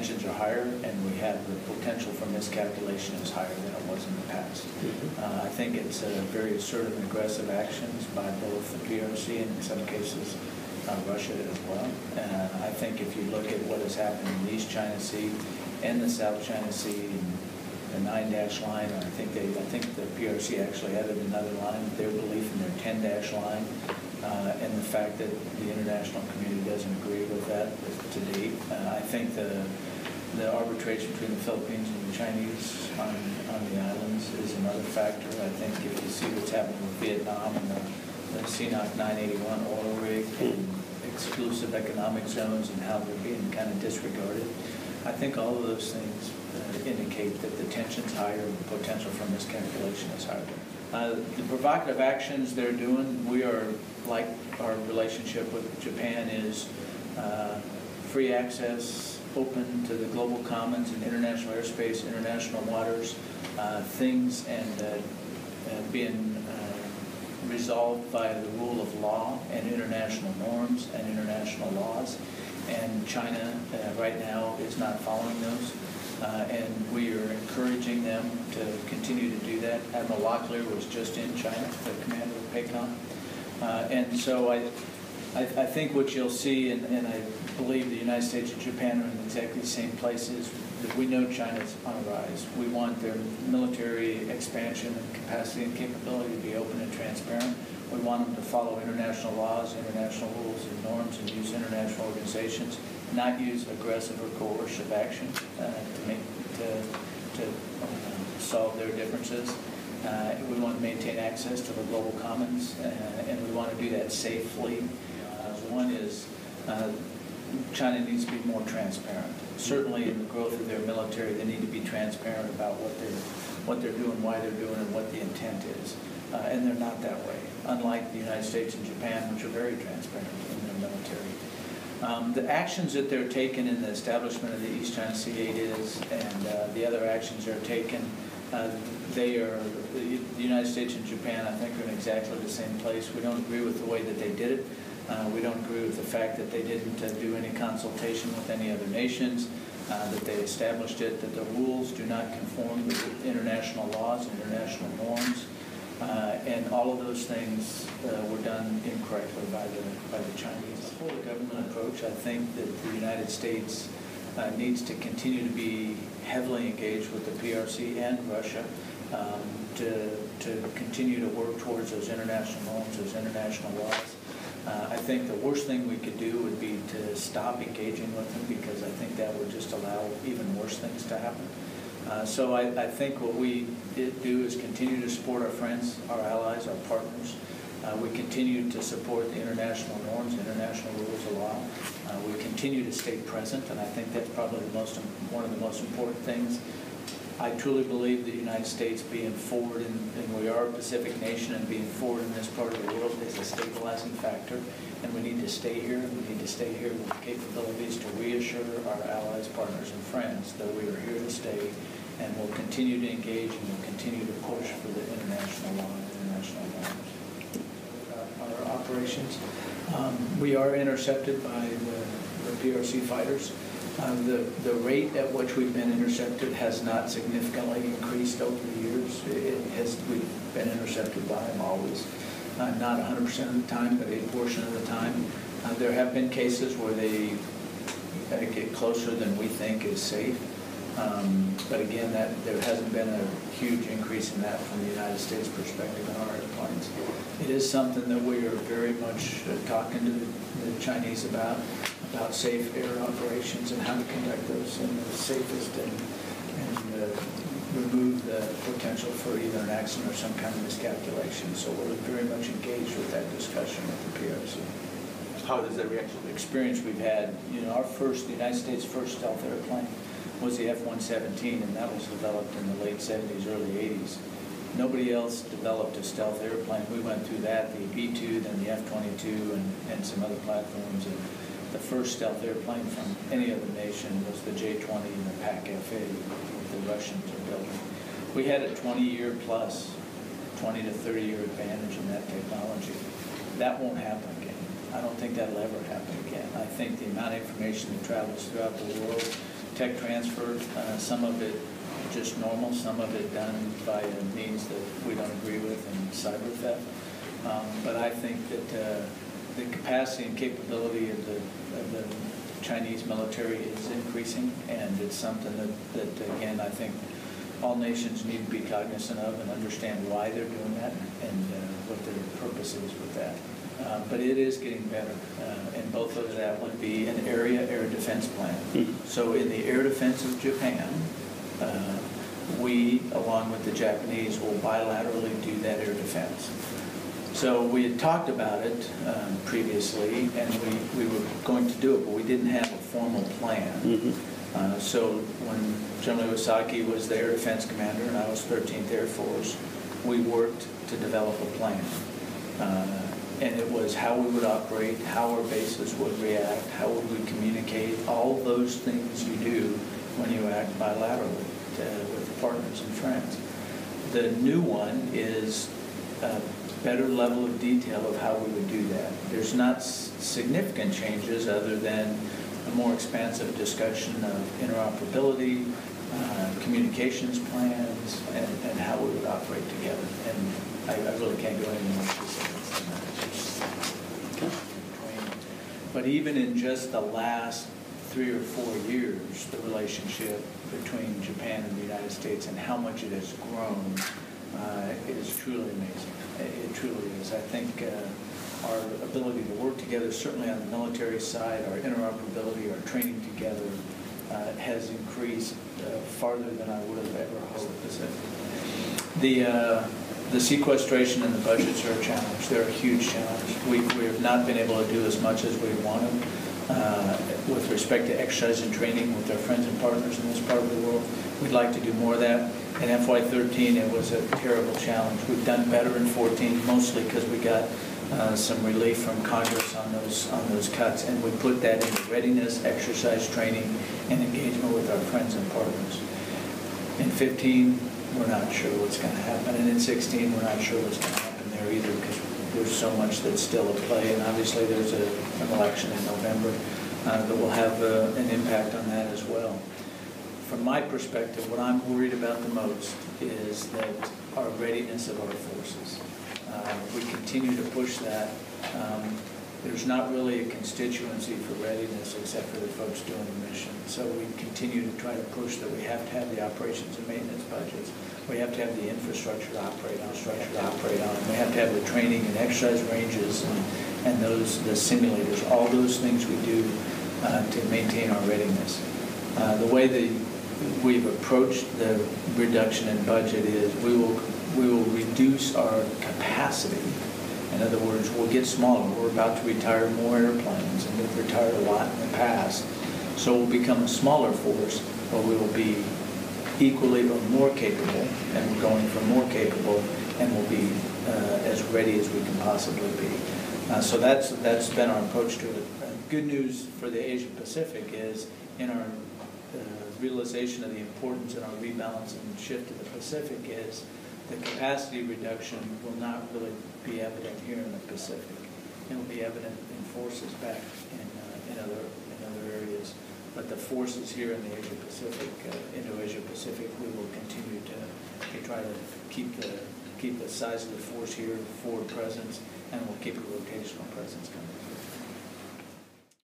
tensions are higher, and we have the potential for miscalculation is higher than it was in the past. I think it's very assertive and aggressive actions by both the PRC and in some cases Russia as well. I think if you look at what has happened in the East China Sea and the South China Sea, the 9-dash line, or I think the PRC actually added another line, their belief in their 10-dash line, and the fact that the international community doesn't agree with that to date. I think the arbitration between the Philippines and the Chinese on the islands is another factor. I think if you see what's happening with Vietnam and the CNOC 981 oil rig and exclusive economic zones and how they're being kind of disregarded, I think all of those things indicate that the tension's higher and the potential for miscalculation is higher. The provocative actions they're doing, we are, like our relationship with Japan is free access, open to the global commons and international airspace, international waters, things and being resolved by the rule of law and international norms and international laws. And China right now is not following those. And we are encouraging them to continue to do that. Admiral Locklear was just in China, the commander of PACOM. And so I think what you'll see, and I believe the United States and Japan are in exactly the same places, that we know China's on a rise. We want their military expansion and capacity and capability to be open and transparent. We want them to follow international laws, international rules and norms, and use international organizations, not use aggressive or coercive action to solve their differences. We want to maintain access to the global commons, and we want to do that safely. One is China needs to be more transparent. Certainly in the growth of their military, they need to be transparent about what they're doing, why they're doing, and what the intent is. And they're not that way, unlike the United States and Japan, which are very transparent in their military. The actions that they're taking in the establishment of the East China Sea is, and the other actions they're taking, they are, the United States and Japan, I think, are in exactly the same place. We don't agree with the way that they did it. We don't agree with the fact that they didn't do any consultation with any other nations, that they established it, that the rules do not conform with international laws and international norms. And all of those things were done incorrectly by the Chinese. The whole government approach, I think that the United States needs to continue to be heavily engaged with the PRC and Russia to continue to work towards those international norms, those international laws. I think the worst thing we could do would be to stop engaging with them, because I think that would just allow even worse things to happen. So I think what we do is continue to support our friends, our allies, our partners. We continue to support the international norms, international rules of law. We continue to stay present, and I think that's probably one of the most important things. I truly believe the United States being forward, and we are a Pacific nation, and being forward in this part of the world is a stabilizing factor, and we need to stay here, and we need to stay here with the capabilities to reassure our allies, partners, and friends that we are here to stay, and we'll continue to engage, and we'll continue to push for the international law and international norms. Our operations, we are intercepted by the PRC fighters. The rate at which we've been intercepted has not significantly increased over the years. We've been intercepted by them always. Not 100% of the time, but a portion of the time. There have been cases where they get closer than we think is safe. But again, there hasn't been a huge increase in that from the United States perspective in our airplanes. It is something that we are very much talking to the Chinese about safe air operations and how to conduct those in the safest and remove the potential for either an accident or some kind of miscalculation. So we're very much engaged with that discussion with the PRC. How does that reaction? The experience we've had, the United States' first stealth airplane was the F-117, and that was developed in the late 70s, early 80s. Nobody else developed a stealth airplane. We went through that, the B-2, then the F-22, and some other platforms. And the first stealth airplane from any other nation was the J-20 and the PAC-FA the Russians are building. We had a 20-year plus, 20 to 30-year advantage in that technology. That won't happen again. I don't think that'll ever happen again. I think the amount of information that travels throughout the world, tech transfer, some of it just normal, some of it done by a means that we don't agree with, and cyber theft. But I think that the capacity and capability of the Chinese military is increasing, and it's something that again, I think all nations need to be cognizant of and understand why they're doing that and what their purpose is with that. But it is getting better, and both of that would be an area air defense plan. Mm-hmm. So in the air defense of Japan, we, along with the Japanese, will bilaterally do that air defense. So we had talked about it previously, and we were going to do it, but we didn't have a formal plan. Mm-hmm. So when General Iwasaki was the air defense commander and I was 13th Air Force, we worked to develop a plan. And it was how we would operate, how our bases would react, how would we communicate, all those things you do when you act bilaterally with partners and friends. The new one is a better level of detail of how we would do that. There's not significant changes other than a more expansive discussion of interoperability, communications plans, and how we would operate together. And I really can't go into more specifics than that. But even in just the last 3 or 4 years, the relationship between Japan and the United States and how much it has grown is truly amazing. It truly is. I think our ability to work together, certainly on the military side, our interoperability, our training together, has increased farther than I would have ever hoped. The sequestration and the budgets are a challenge. They're a huge challenge. We have not been able to do as much as we wanted with respect to exercise and training with our friends and partners in this part of the world. We'd like to do more of that. In FY13, it was a terrible challenge. We've done better in 14, mostly because we got some relief from Congress on those cuts, and we put that into readiness, exercise training, and engagement with our friends and partners. In 15, we're not sure what's going to happen, and in 16, we're not sure what's going to happen there either, because there's so much that's still at play, and obviously there's an election in November that will have an impact on that as well. From my perspective, what I'm worried about the most is that our readiness of our forces. We continue to push that. There's not really a constituency for readiness except for the folks doing the mission. So we continue to try to push that we have to have the operations and maintenance budgets. We have to have the infrastructure to operate on. We have to have the training and exercise ranges and the simulators. All those things we do to maintain our readiness. The way that we've approached the reduction in budget is we will reduce our capacity. In other words, we'll get smaller. We're about to retire more airplanes, and we've retired a lot in the past. So we'll become a smaller force, but we will be equally or more capable, and we're going for more capable, and we'll be as ready as we can possibly be. So that's been our approach to it. Good news for the Asia Pacific is in our realization of the importance and our rebalance and shift to the Pacific is the capacity reduction will not really be evident here in the Pacific. It will be evident in forces back in other areas. But the forces here in the Asia Pacific, Indo-Asia Pacific, we will continue to try to keep the size of the force here, forward presence, and we'll keep a rotational presence coming.